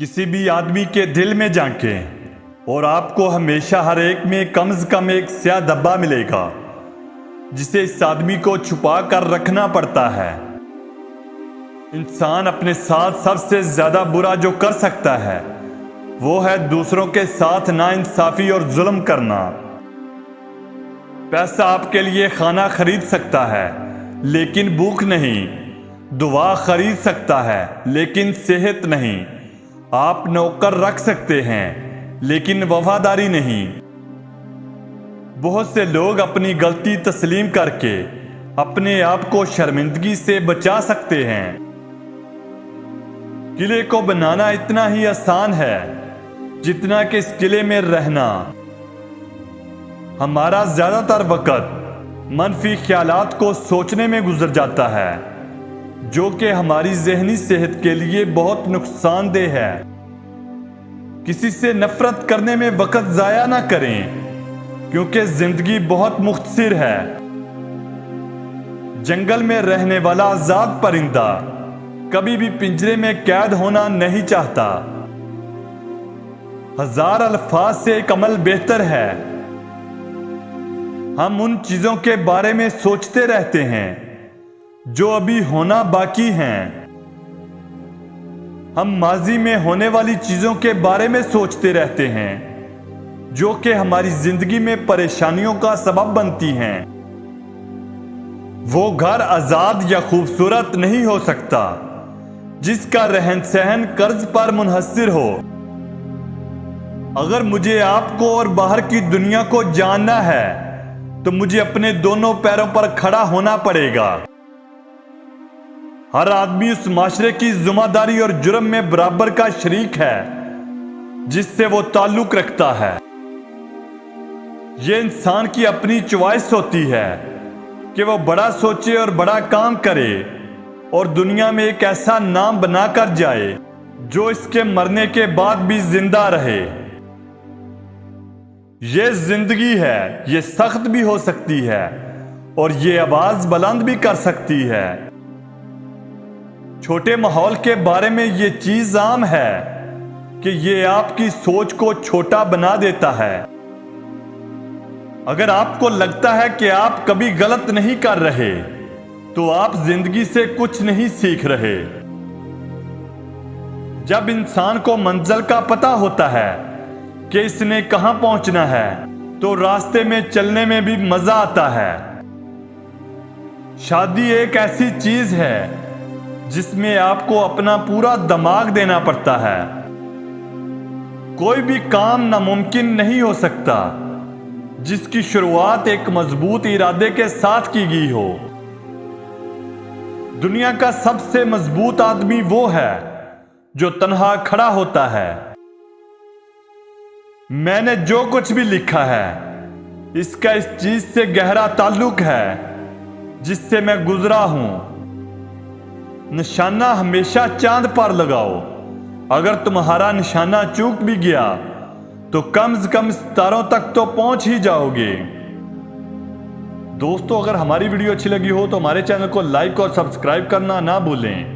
किसी भी आदमी के दिल में झांकें और आपको हमेशा हर एक में कम से कम एक स्याह धब्बा मिलेगा जिसे इस आदमी को छुपा कर रखना पड़ता है। इंसान अपने साथ सबसे ज्यादा बुरा जो कर सकता है वो है दूसरों के साथ नाइंसाफी और जुल्म करना। पैसा आपके लिए खाना खरीद सकता है लेकिन भूख नहीं, दुआ खरीद सकता है लेकिन सेहत नहीं, आप नौकर रख सकते हैं लेकिन वफादारी नहीं। बहुत से लोग अपनी गलती तस्लीम करके अपने आप को शर्मिंदगी से बचा सकते हैं। किले को बनाना इतना ही आसान है जितना कि इस किले में रहना। हमारा ज्यादातर वक्त मनफी ख्यालात को सोचने में गुजर जाता है जो कि हमारी ज़हनी सेहत के लिए बहुत नुकसानदेह है। किसी से नफरत करने में वक्त जाया ना करें क्योंकि जिंदगी बहुत मुख्तसर है। जंगल में रहने वाला आजाद परिंदा कभी भी पिंजरे में कैद होना नहीं चाहता। हजार अल्फाज से एक अमल बेहतर है। हम उन चीजों के बारे में सोचते रहते हैं जो अभी होना बाकी हैं। हम माजी में होने वाली चीजों के बारे में सोचते रहते हैं जो कि हमारी जिंदगी में परेशानियों का सबब बनती हैं। वो घर आजाद या खूबसूरत नहीं हो सकता जिसका रहन सहन कर्ज पर मुनहसर हो। अगर मुझे आपको और बाहर की दुनिया को जानना है तो मुझे अपने दोनों पैरों पर खड़ा होना पड़ेगा। हर आदमी उस माशरे की जिम्मेदारी और जुर्म में बराबर का शरीक है जिससे वो ताल्लुक रखता है। ये इंसान की अपनी चॉइस होती है कि वो बड़ा सोचे और बड़ा काम करे और दुनिया में एक ऐसा नाम बनाकर जाए जो इसके मरने के बाद भी जिंदा रहे। ये जिंदगी है, ये सख्त भी हो सकती है और ये आवाज बुलंद भी कर सकती है। छोटे माहौल के बारे में ये चीज आम है कि ये आपकी सोच को छोटा बना देता है। अगर आपको लगता है कि आप कभी गलत नहीं कर रहे तो आप जिंदगी से कुछ नहीं सीख रहे। जब इंसान को मंजिल का पता होता है कि इसने कहां पहुंचना है तो रास्ते में चलने में भी मजा आता है। शादी एक ऐसी चीज है जिसमें आपको अपना पूरा दिमाग देना पड़ता है। कोई भी काम नामुमकिन नहीं हो सकता जिसकी शुरुआत एक मजबूत इरादे के साथ की गई हो। दुनिया का सबसे मजबूत आदमी वो है जो तन्हा खड़ा होता है। मैंने जो कुछ भी लिखा है इसका इस चीज से गहरा ताल्लुक है जिससे मैं गुजरा हूं। निशाना हमेशा चांद पर लगाओ। अगर तुम्हारा निशाना चूक भी गया तो कम से कम सितारों तक तो पहुंच ही जाओगे। दोस्तों, अगर हमारी वीडियो अच्छी लगी हो तो हमारे चैनल को लाइक और सब्सक्राइब करना ना भूलें।